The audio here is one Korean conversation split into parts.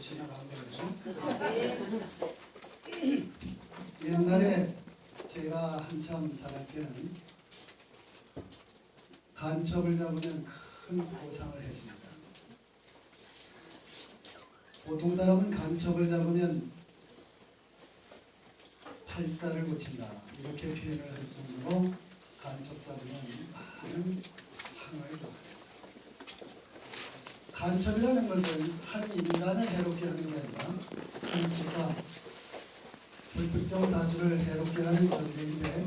지나가는 거죠. 옛날에 제가 한참 자랄 때는 간첩을 잡으면 큰 보상을 했습니다. 보통 사람은 간첩을 잡으면 팔다를 고친다 이렇게 표현을 할 정도로 간첩 잡으면 많은 상을 줬습니다. 간첩이라는 것은 한 인간을 해롭게 하는 게 아니라 한 집안, 불특정 다수를 해롭게 하는 존재인데,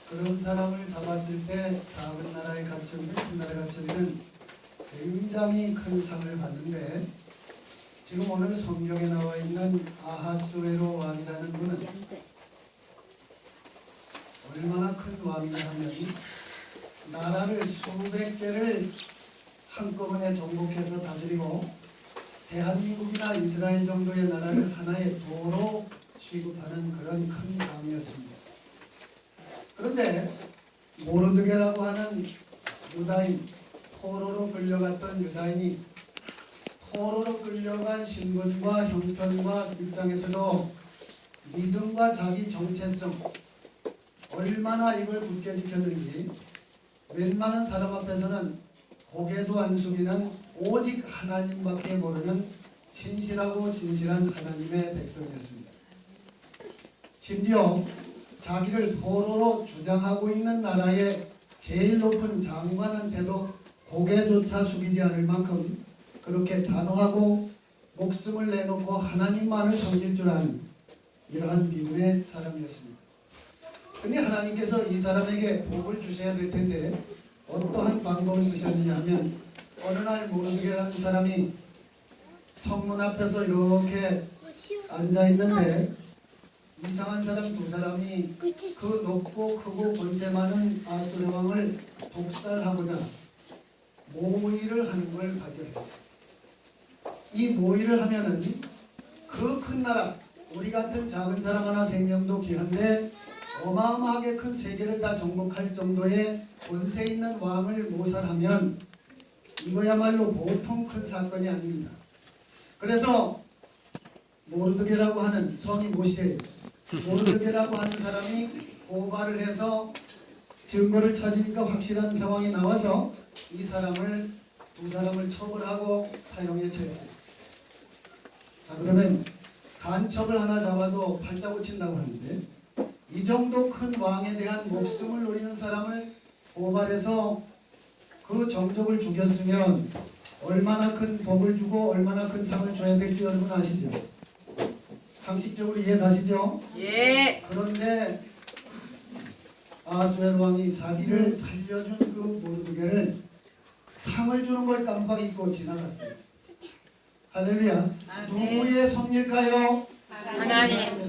그런 사람을 잡았을 때 작은 나라의 간첩이든 큰 나라의 간첩이든 굉장히 큰 상을 받는데, 지금 오늘 성경에 나와 있는 아하수에로 왕이라는 분은 얼마나 큰 왕이냐 하면 나라를 수백 개를 한꺼번에 정복해서 다스리고 대한민국이나 이스라엘 정도의 나라를 하나의 도로 취급하는 그런 큰 왕이었습니다. 그런데 모르드게라고 하는 유다인, 포로로 끌려갔던 유다인이 포로로 끌려간 신분과 형편과 입장에서도 믿음과 자기 정체성, 얼마나 이걸 굳게 지켰는지 웬만한 사람 앞에서는 고개도 안 숙이는 오직 하나님밖에 모르는 신실하고 진실한 하나님의 백성이었습니다. 심지어 자기를 포로로 주장하고 있는 나라의 제일 높은 장관한테도 고개조차 숙이지 않을 만큼 그렇게 단호하고 목숨을 내놓고 하나님만을 섬길 줄 아는 이러한 믿음의 사람이었습니다. 근데 하나님께서 이 사람에게 복을 주셔야 될 텐데 어떠한 방법을 쓰셨느냐 하면, 어느 날 모르드게라는 사람이 성문 앞에서 이렇게 앉아 있는데 이상한 사람 두 사람이 그 높고 크고 권세 많은 아수르 왕을 독살하고자 모의를 하는 걸 발견했어요. 이 모의를 하면은 그 큰 나라, 우리 같은 작은 사람 하나 생명도 귀한데 어마어마하게 큰 세계를 다 정복할 정도의 권세 있는 왕을 모살하면 이거야말로 보통 큰 사건이 아닙니다. 그래서 모르드게라고 하는, 성이 모시에요. 모르드게라고 하는 사람이 고발을 해서 증거를 찾으니까 확실한 상황이 나와서 이 사람을, 두 사람을 처벌하고 사형에 처했어요. 자, 그러면 간첩을 하나 잡아도 팔자 고친다고 하는데, 이 정도 큰 왕에 대한 목숨을 노리는 사람을 고발해서 그 정적을 죽였으면 얼마나 큰 복을 주고 얼마나 큰 상을 줘야 될지 여러분 아시죠? 상식적으로 이해가시죠? 예. 그런데 아하수에로 왕이 자기를 살려준 그 모르드게를 상을 주는 걸 깜빡 잊고 지나갔어요. 할렐루야. 누구의 섭일까요? 하나님.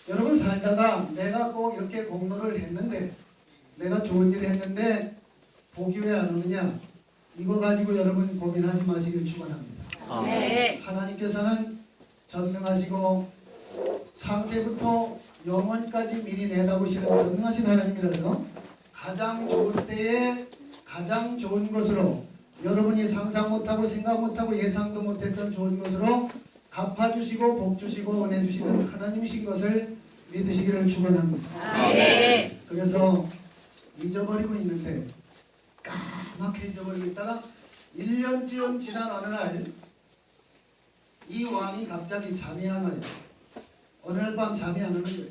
여러분 살다가 내가 꼭 이렇게 공로를 했는데, 내가 좋은 일을 했는데 복이 왜 안 오느냐, 이거 가지고 여러분 고민하지 마시길 축원합니다. 네. 하나님께서는 전능하시고 창세부터 영원까지 미리 내다보시는 전능하신 하나님이라서 가장 좋을 때에 가장 좋은 것으로, 여러분이 상상 못하고 생각 못하고 예상도 못했던 좋은 것으로 갚아주시고 복주시고 은혜주시는 하나님이신 것을 믿으시기를 축원합니다. 네. 그래서 잊어버리고 있는데, 까맣게 잊어버리고 있다가 1년쯤 지난 어느 날 이 왕이 갑자기 잠이 안 와요. 어느 날 밤 잠이 안 오는 거예요.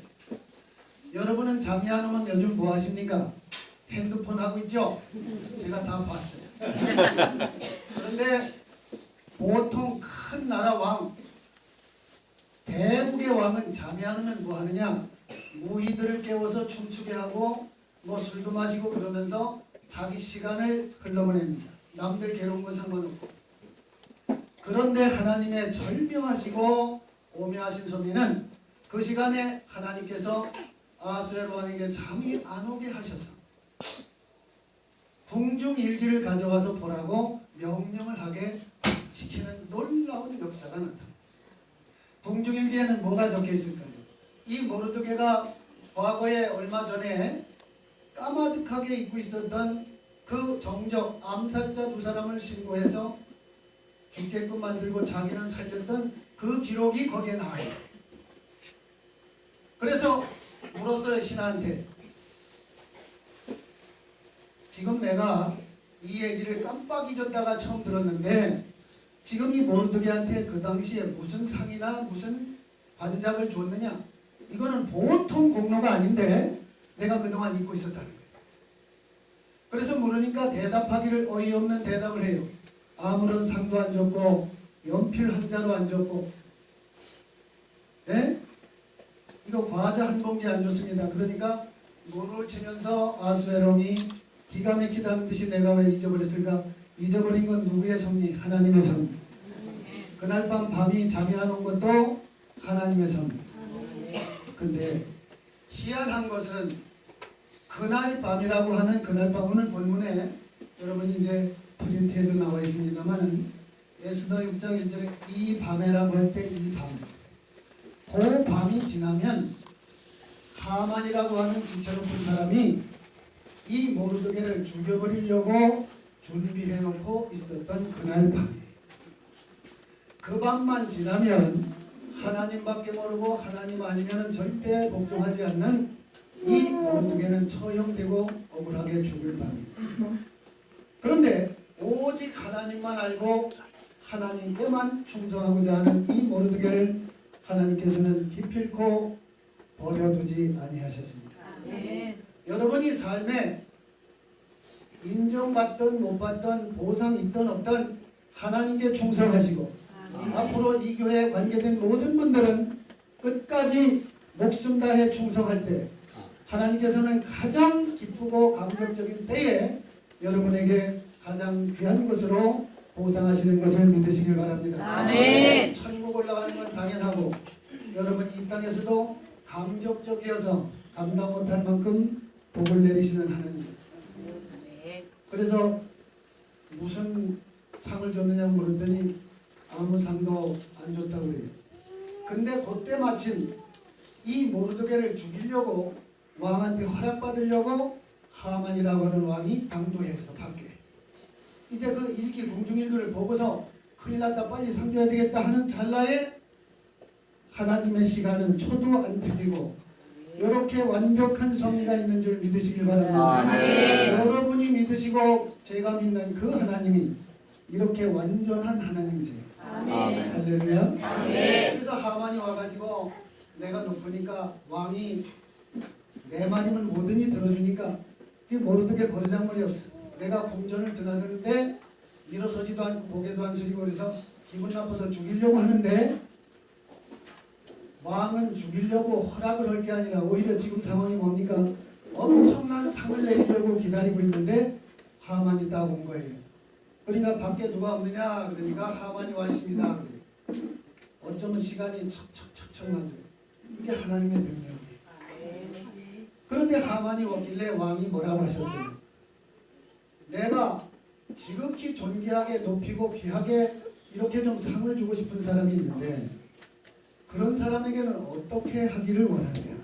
여러분은 잠이 안 오면 요즘 뭐 하십니까? 핸드폰 하고 있죠? 제가 다 봤어요. 그런데 보통 큰 나라 왕, 대국의 왕은 잠이 안 오면 뭐 하느냐? 무희들을 깨워서 춤추게 하고 뭐 술도 마시고 그러면서 자기 시간을 흘러보냅니다. 남들 괴로운 건 상관없고. 그런데 하나님의 절명하시고 오묘하신 섭리는 그 시간에 하나님께서 아하수에로 왕에게 잠이 안 오게 하셔서 궁중일기를 가져와서 보라고 명령을 하게 시키는 놀라운 역사가 나타납니다. 궁중일기에는 뭐가 적혀 있을까요? 이 모르드게가 과거에 얼마 전에 까마득하게 입고 있었던 그 정적 암살자 두 사람을 신고해서 죽게끔 만들고 자기는 살렸던 그 기록이 거기에 나와요. 그래서 물었어요, 신하한테. 지금 내가 이 얘기를 깜빡 잊었다가 처음 들었는데 지금 이 모르드게한테 그 당시에 무슨 상이나 무슨 관작을 줬느냐? 이거는 보통 공로가 아닌데 내가 그동안 잊고 있었다는 거예요. 그래서 물으니까 대답하기를 어이없는 대답을 해요. 아무런 상도 안 줬고 연필 한 자루 안 줬고, 네? 이거 과자 한 봉지 안 줬습니다. 그러니까 물을 치면서 아수에롱이 기가 막히다는 듯이 내가 왜 잊어버렸을까? 잊어버린 건 누구의 섭리? 하나님의 섭리. 그날 밤이 잠이 안 온 것도 하나님의 섭리. 근데 희한한 것은 그날 밤이라고 하는 그날 밤, 오늘 본문에 여러분 이제 프린트에도 나와 있습니다만은 에스더 6장 1절에 이 밤에라고 할 때 이 밤, 그 밤이 지나면 하만이라고 하는 지체 높은 사람이 이 모르드게를 죽여버리려고 준비해 놓고 있었던 그날 밤이에요. 그 밤만 지나면 하나님밖에 모르고 하나님 아니면 절대 복종하지 않는 이 모르드게는 처형되고 억울하게 죽을 밤이에요. 그런데 오직 하나님만 알고 하나님께만 충성하고자 하는 이 모르드게를 하나님께서는 기필코 버려두지 아니하셨습니다. 여러분이 삶에 인정받던 못 받던 보상 있던 없던 하나님께 충성하시고 앞으로 이 교회에 관계된 모든 분들은 끝까지 목숨 다해 충성할 때 하나님께서는 가장 기쁘고 감격적인 때에 여러분에게 가장 귀한 것으로 보상하시는 것을 믿으시길 바랍니다. 아멘. 천국 올라가는 건 당연하고 여러분이 이 땅에서도 감격적이어서 감당 못할 만큼 복을 내리시는 하나님. 그래서 무슨 상을 줬느냐고 물었더니 아무 상도 안 줬다고 그래요. 근데 그때 마침 이 모르드게를 죽이려고 왕한테 허락받으려고 하만이라고 하는 왕이 당도했어, 밖에. 이제 그 일기 궁중일기를 보고서 큰일 났다, 빨리 상줘야 되겠다 하는 찰나에 하나님의 시간은 초도 안 틀리고 이렇게 완벽한 섭리가 있는 줄 믿으시길 바랍니다. 여러분이 믿으시고 제가 믿는 그 하나님이 이렇게 완전한 하나님이세요. 할렐루야. 그래서 하만이 와가지고 내가 높으니까 왕이 내 말이면 뭐든지 들어주니까 이게 모르드게 버르장머리 없어. 내가 궁전을 드나드는데 일어서지도 않고 고개도 안 숙이고 그래서 기분 나빠서 죽이려고 하는데 왕은 죽이려고 허락을 할 게 아니라 오히려 지금 상황이 뭡니까? 엄청난 상을 내리려고 기다리고 있는데 하만이 딱 온 거예요. 그러니까 밖에 누가 없느냐 그러니까 하만이 와 있습니다. 그래요. 어쩌면 시간이 척척척척 맞아요. 이게 하나님의 능력이에요. 그런데 하만이 왔길래 왕이 뭐라고 하셨어요? 내가 지극히 존귀하게 높이고 귀하게 이렇게 좀 상을 주고 싶은 사람이 있는데 그런 사람에게는 어떻게 하기를 원하느냐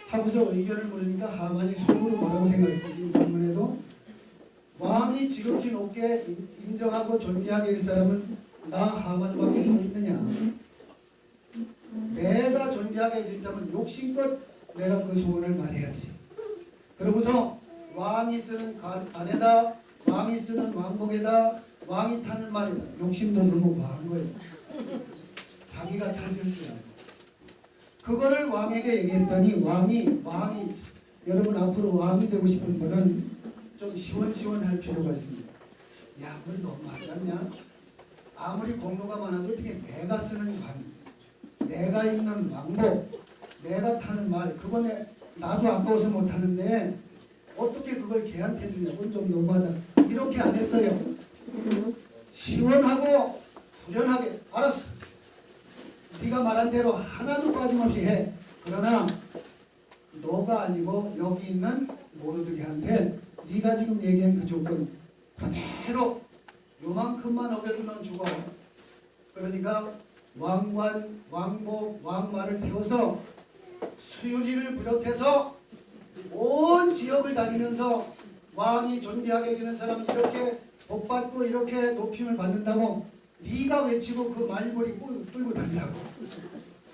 하고서 의견을 물으니까 하만이 속으로 뭐라고 생각했어요? 지금 본문에도 왕이 지극히 높게 인정하고 존귀하게 할 사람은 나 하만밖에 더 있느냐. 내가 존귀하게 해드리자면 욕심껏 내가 그 소원을 말해야지. 그러고서 왕이 쓰는 간에다 왕이 쓰는 왕복에다 왕이 타는 말에다 욕심도 너무 과한 거예요. 자기가 찾을 줄 알고 그거를 왕에게 얘기했더니 왕이 여러분 앞으로 왕이 되고 싶은 분은 좀 시원시원할 필요가 있습니다. 야, 그걸 너무 하지 않냐? 아무리 공로가 많아도 어떻게 내가 쓰는 관, 내가 입는 왕복, 내가 타는 말, 그거는 나도 아까워서 못하는데 어떻게 그걸 걔한테 주냐? 그건 좀 너무하다. 이렇게 안 했어요. 시원하고 후련하게 알았어. 네가 말한 대로 하나도 빠짐없이 해. 그러나 너가 아니고 여기 있는 모르드게한테 네가 지금 얘기한 그 조건 그대로 요만큼만 어겨두면 죽어. 그러니까 왕관, 왕복, 왕말을 태워서 수유리를 비롯해서 온 지역을 다니면서 왕이 존귀하게 여기는 사람이 이렇게 복받고 이렇게 높임을 받는다고 네가 외치고 그 말벌이 끌고 다니라고.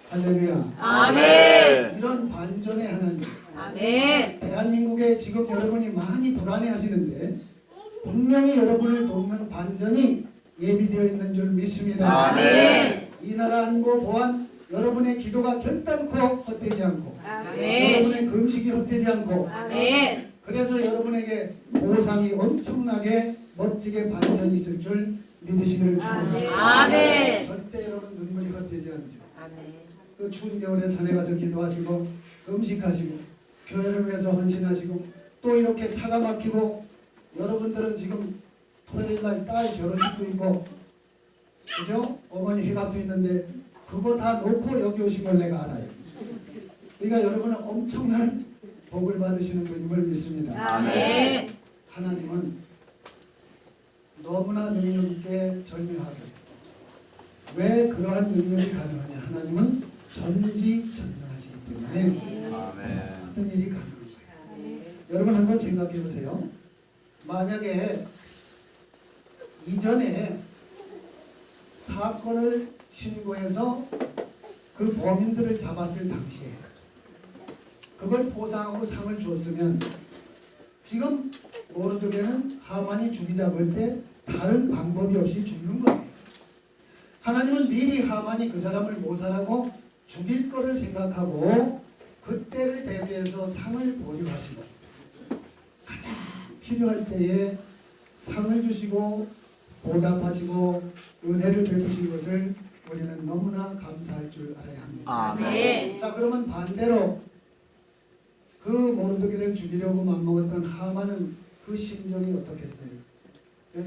할렐루야. 아멘. 이런 반전의 하나님. 아멘. 대한민국에 지금 여러분이 많이 불안해 하시는데 분명히 여러분을 돕는 반전이 예비되어 있는 줄 믿습니다. 아멘. 이 나라 안보 보안 여러분의 기도가 결단코 헛되지 않고 아멘. 여러분의 금식이 헛되지 않고 아멘. 그래서 여러분에게 보상이 엄청나게 멋지게 반전이 있을 줄 믿으시기를 축원합니다. 아멘. 절대 여러분 눈물이 헛되지 않으세요. 아멘. 그 추운 겨울에 산에 가서 기도하시고 음식하시고 교회를 위해서 헌신하시고 또 이렇게 차가 막히고 여러분들은 지금 토요일날 딸 결혼식도 있고 그죠? 어머니 회갑도 있는데 그거 다 놓고 여기 오신 걸 내가 알아요. 그러니까 여러분은 엄청난 복을 받으시는 분임을 믿습니다. 아멘. 하나님은 너무나 능력 있게 절묘하게 왜 그러한 능력이 가능하냐? 하나님은 전지전능하시기 때문에 어떤 일이 가능한 거예요. 여러분 한번 생각해 보세요. 만약에 이전에 사건을 신고해서 그 범인들을 잡았을 당시에 그걸 보상하고 상을 줬으면 지금 모르드게는 하만이 죽이자 볼 때 다른 방법이 없이 죽는 거예요. 하나님은 미리 하만이 그 사람을 모살하고 죽일 거를 생각하고 그때를 대비해서 상을 보류하시고 가장 필요할 때에 상을 주시고 보답하시고 은혜를 베푸신 것을 우리는 너무나 감사할 줄 알아야 합니다. 아멘. 자, 그러면 반대로 그 모르드게를 죽이려고 맘먹었던 하만은 그 심정이 어떻겠어요?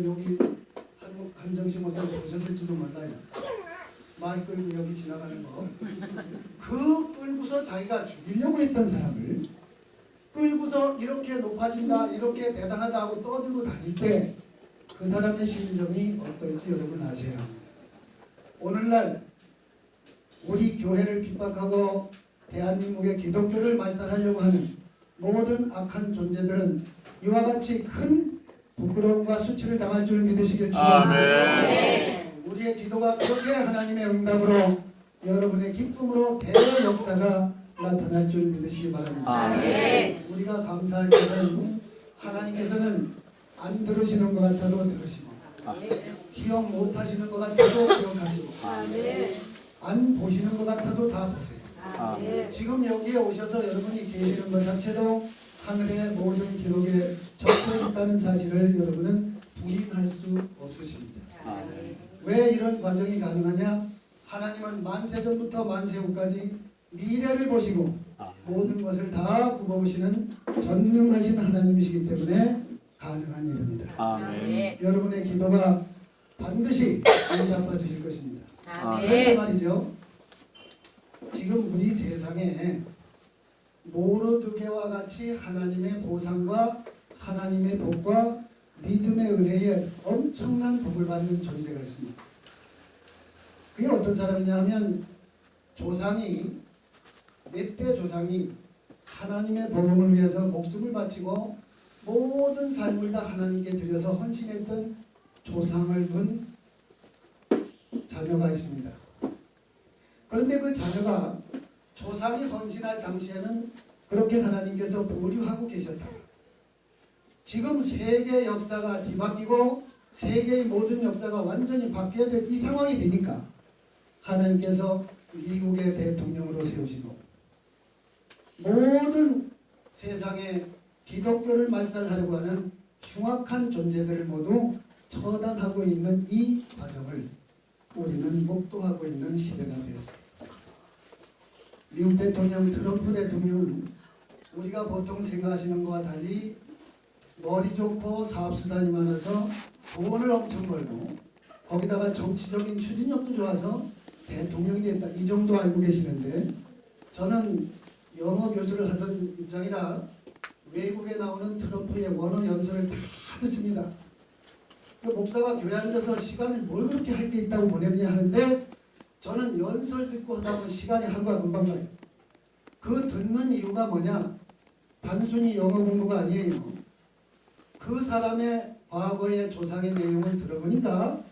여기 한정식 목사님 보셨을지도 몰라요. 말 끌고 여기 지나가는 거. 그 끌고서 자기가 죽이려고 했던 사람을 끌고서 이렇게 높아진다, 이렇게 대단하다 하고 떠들고 다닐 때 그 사람의 심정이 어떨지 여러분 아셔야 합니다. 오늘날 우리 교회를 핍박하고 대한민국의 기독교를 말살하려고 하는 모든 악한 존재들은 이와 같이 큰 부끄러움과 수치를 당할 줄 믿으시길 축원합니다. 우리의 기도가 그렇게 하나님의 응답으로 여러분의 기쁨으로 대역사가 나타날 줄 믿으시기 바랍니다. 우리가 감사할 것은 하나님께서는 안 들으시는 것 같아도 들으시고 기억 못 하시는 것 같아도 기억하시고 안 보시는 것 같아도 다 보세요. 지금 여기에 오셔서 여러분이 계시는 것 자체도 하늘의 모든 기록에 적혀 있다는 사실을 여러분은 부인할 수 없으십니다. 왜 이런 과정이 가능하냐? 하나님은 만세전부터 만세후까지 미래를 보시고 모든 것을 다 굽어오시는 전능하신 하나님이시기 때문에 가능한 일입니다. 여러분의 기도가 반드시 응답받으실 것입니다. 그런데 말이죠. 지금 우리 세상에 모르드게와 같이 하나님의 보상과 하나님의 복과 믿음의 은혜에 엄청난 복을 받는 존재가 있습니다. 그게 어떤 사람이냐 하면 조상이 몇 대 조상이 하나님의 복음을 위해서 목숨을 바치고 모든 삶을 다 하나님께 드려서 헌신했던 조상을 둔 자녀가 있습니다. 그런데 그 자녀가 조상이 헌신할 당시에는 그렇게 하나님께서 보류하고 계셨다가 지금 세계 역사가 뒤바뀌고 세계의 모든 역사가 완전히 바뀌어야 될 이 상황이 되니까 하나님께서 미국의 대통령으로 세우시고 모든 세상에 기독교를 말살하려고 하는 흉악한 존재들을 모두 처단하고 있는 이 과정을 우리는 목도하고 있는 시대가 되었습니다. 미국 대통령 트럼프 대통령은 우리가 보통 생각하시는 것과 달리 머리 좋고 사업수단이 많아서 돈을 엄청 벌고 거기다가 정치적인 추진력도 좋아서 대통령이 됐다, 이 정도 알고 계시는데 저는 영어 교수를 하던 입장이라 외국에 나오는 트럼프의 원어 연설을 다 듣습니다. 그 목사가 교회 앉아서 시간을 뭘 그렇게 할 게 있다고 보내느냐 하는데 저는 연설 듣고 하다 보면 시간이 하루가 금방 가요. 그 듣는 이유가 뭐냐? 단순히 영어 공부가 아니에요. 그 사람의 과거의 조상의 내용을 들어보니까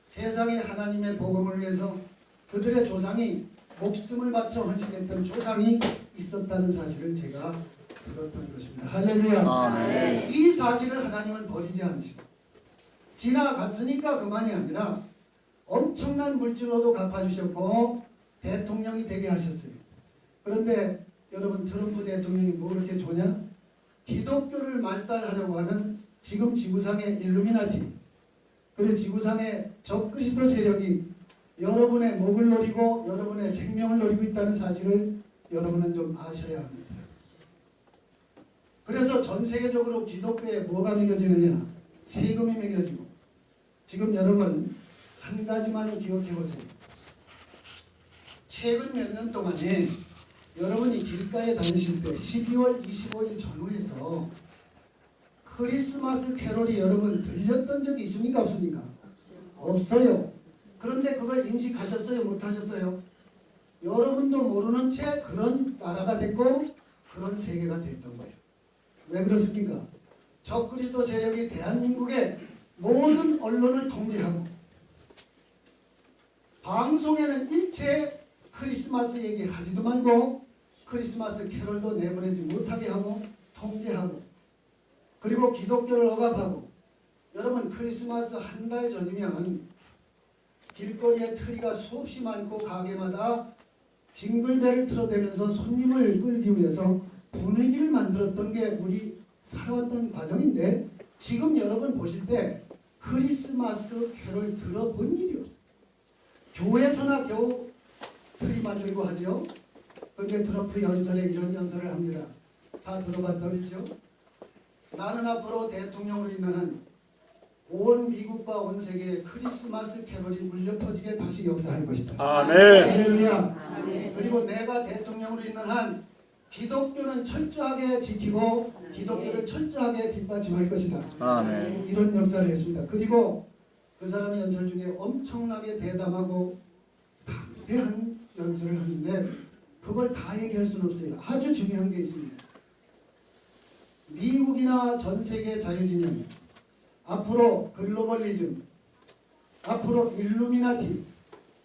세상에 하나님의 복음을 위해서 그들의 조상이 목숨을 바쳐 헌신했던 조상이 있었다는 사실을 제가 들었던 것입니다. 할렐루야. 아멘. 이 사실을 하나님은 버리지 않으시고 지나갔으니까 그만이 아니라 엄청난 물질로도 갚아주셨고 대통령이 되게 하셨어요. 그런데 여러분 트럼프 대통령이 뭐 그렇게 좋냐? 기독교를 말살하려고 하는 지금 지구상의 일루미나티 그리고 지구상의 적그리스도 세력이 여러분의 목을 노리고 여러분의 생명을 노리고 있다는 사실을 여러분은 좀 아셔야 합니다. 그래서 전 세계적으로 기독교에 뭐가 매겨지느냐? 세금이 매겨지고 지금 여러분 한 가지만 기억해 보세요. 최근 몇 년 동안에 여러분이 길가에 다니실 때 12월 25일 전후에서 크리스마스 캐롤이 여러분 들렸던 적이 있습니까? 없습니까? 없어요. 그런데 그걸 인식하셨어요? 못하셨어요? 여러분도 모르는 채 그런 나라가 됐고 그런 세계가 됐던 거예요. 왜 그렇습니까? 적그리스도 세력이 대한민국의 모든 언론을 통제하고 방송에는 일체 크리스마스 얘기 하지도 말고 크리스마스 캐롤도 내보내지 못하게 하고 통제하고 그리고 기독교를 억압하고 여러분 크리스마스 한 달 전이면 길거리에 트리가 수없이 많고 가게마다 징글벨을 틀어대면서 손님을 끌기 위해서 분위기를 만들었던 게 우리 살아왔던 과정인데 지금 여러분 보실 때 크리스마스 캐롤 들어본 일이 없어요. 교회에서나 겨우 트리 만들고 하죠. 그런데 트럼프 연설에 이런 연설을 합니다. 다 들어봤더니죠. 나는 앞으로 대통령으로 있는 한 온 미국과 온 세계에 크리스마스 캐롤이 울려 퍼지게 다시 역사할 것이다. 아멘. 할렐루야. 그리고 내가 대통령으로 있는 한 기독교는 철저하게 지키고 기독교를 철저하게 뒷받침할 것이다. 아멘. 이런 역사를 했습니다. 그리고 그 사람의 연설 중에 엄청나게 대담하고 담대한 연설을 하는데 그걸 다 얘기할 수는 없어요. 아주 중요한 게 있습니다. 미국이나 전 세계 자유진영, 앞으로 글로벌리즘, 앞으로 일루미나티,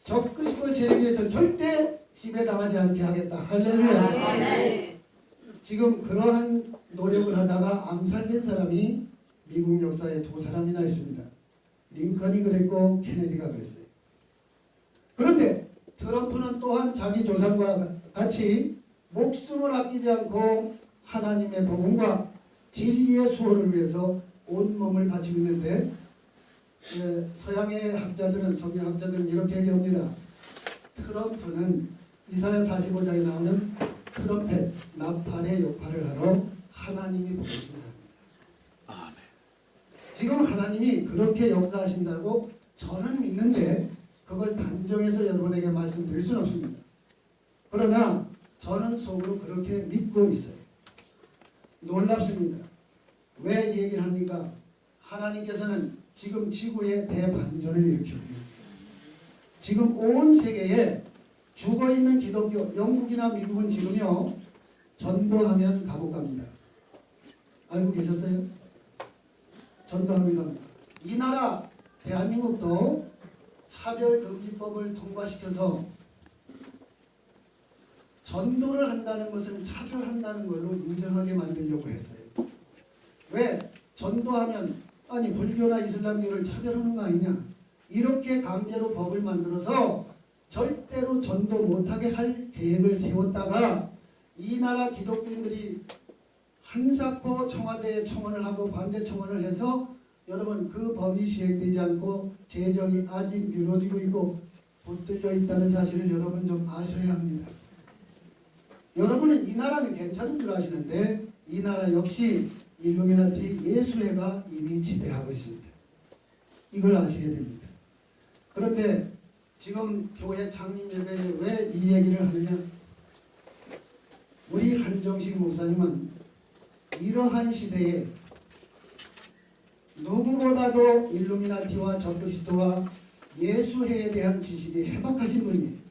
적그리스도 세력에서 절대 지배당하지 않게 하겠다. 할렐루야. 지금 그러한 노력을 하다가 암살된 사람이 미국 역사에 두 사람이나 있습니다. 링컨이 그랬고 케네디가 그랬어요. 그런데 트럼프는 또한 자기 조상과 같이 목숨을 아끼지 않고 하나님의 복음과 진리의 수호를 위해서 온몸을 바치고 있는데 서양의 학자들은 성경학자들은 이렇게 얘기합니다. 트럼프는 이사야 45장에 나오는 트럼펫, 나팔의 역할을 하러 하나님이 보내신 사람입니다. 지금 하나님이 그렇게 역사하신다고 저는 믿는데 그걸 단정해서 여러분에게 말씀드릴 수는 없습니다. 그러나 저는 속으로 그렇게 믿고 있어요. 놀랍습니다. 왜 이 얘기를 합니까? 하나님께서는 지금 지구에 대반전을 일으키고 있습니다. 지금 온 세계에 죽어있는 기독교, 영국이나 미국은 지금요 전도하면 감옥 갑니다. 알고 계셨어요? 전도하면 갑니다. 이 나라 대한민국도 차별금지법을 통과시켜서 전도를 한다는 것은 차별한다는 걸로 인정하게 만들려고 했어요. 왜? 전도하면 아니 불교나 이슬람교를 차별하는 거 아니냐? 이렇게 강제로 법을 만들어서 절대로 전도 못하게 할 계획을 세웠다가 이 나라 기독교인들이 한사코 청와대에 청원을 하고 반대 청원을 해서 여러분 그 법이 시행되지 않고 재정이 아직 미뤄지고 있고 붙들려 있다는 사실을 여러분 좀 아셔야 합니다. 여러분은 이 나라는 괜찮은 줄 아시는데 이 나라 역시 일루미나티 예수회가 이미 지배하고 있습니다. 이걸 아셔야 됩니다. 그런데 지금 교회 창립 예배에 왜 이 얘기를 하느냐? 우리 한정식 목사님은 이러한 시대에 누구보다도 일루미나티와 적그리스도와 예수회에 대한 지식이 해박하신 분이에요.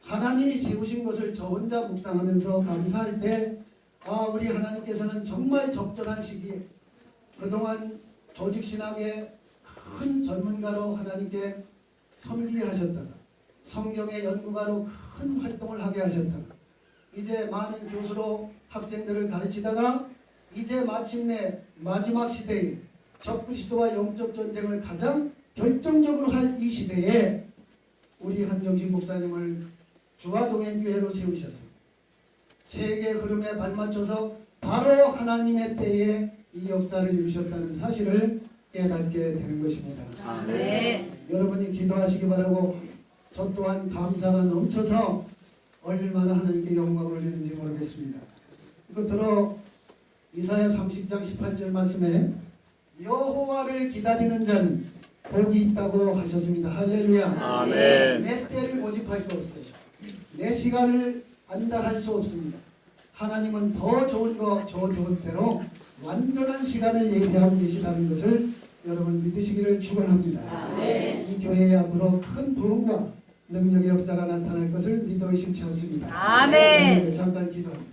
하나님이 세우신 것을 저 혼자 묵상하면서 감사할 때 우리 하나님께서는 정말 적절한 시기에 그동안 조직신학의 큰 전문가로 하나님께 섬기하셨다가 성경의 연구가로 큰 활동을 하게 하셨다가 이제 많은 교수로 학생들을 가르치다가 이제 마침내 마지막 시대에 적그리스도와 영적 전쟁을 가장 결정적으로 할 이 시대에 우리 한정식 목사님을 주화동행교회로 세우셨습니다. 세계 흐름에 발맞춰서 바로 하나님의 때에 이 역사를 이루셨다는 사실을 깨닫게 되는 것입니다. 아멘. 여러분이 기도하시기 바라고 저 또한 감사가 넘쳐서 얼마나 하나님께 영광을 올리는지 모르겠습니다. 끝으로 이사야 30장 18절 말씀에 여호와를 기다리는 자는 복이 있다고 하셨습니다. 할렐루야. 아멘. 내 때를 모집할 거 없어요. 내 시간을 안달할 수 없습니다. 하나님은 더 좋은 거 저 좋은 대로 완전한 시간을 예비하고 계시다는 것을 여러분 믿으시기를 축원합니다. 이 교회에 앞으로 큰 부흥과 능력의 역사가 나타날 것을 믿어 의심치 않습니다. 아멘. 잠깐 기도합니다.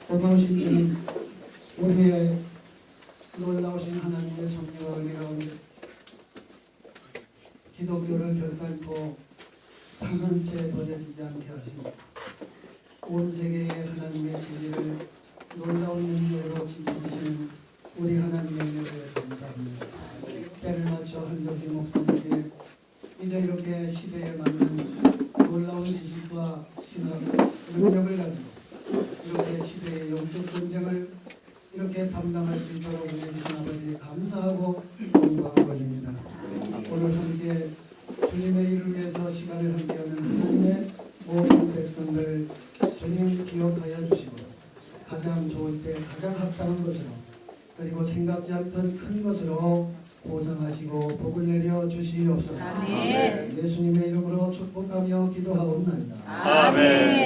고마우신 주님, 우리의 놀라우신 하나님의 섭리와 은혜 가운데 기독교를 결단코 상한 채 버려지지 않게 하시고 온 세계의 하나님의 진리를 놀라운 능력으로 지키시는 우리 하나님의 은혜에 감사합니다. 때를 맞춰 한정식 목사님께 이제 이렇게 시대에 맞는 놀라운 지식과 신학 능력을 가지고 이렇게 시대의 영적 전쟁을 이렇게 담당할 수 있도록 은혜 주신 아버지에 감사하고 영광을 올립니다. 오늘 함께 주님의 일을 위해서 시간을 함께하는 하나님의 모든 백성들 주님 기억하여 주시고 가장 좋을 때 가장 합당한 것으로 그리고 생각지 않던 큰 것으로 보상하시고 복을 내려 주시옵소서. 아멘. 예수님의 이름으로 축복하며 기도하옵나이다. 아멘.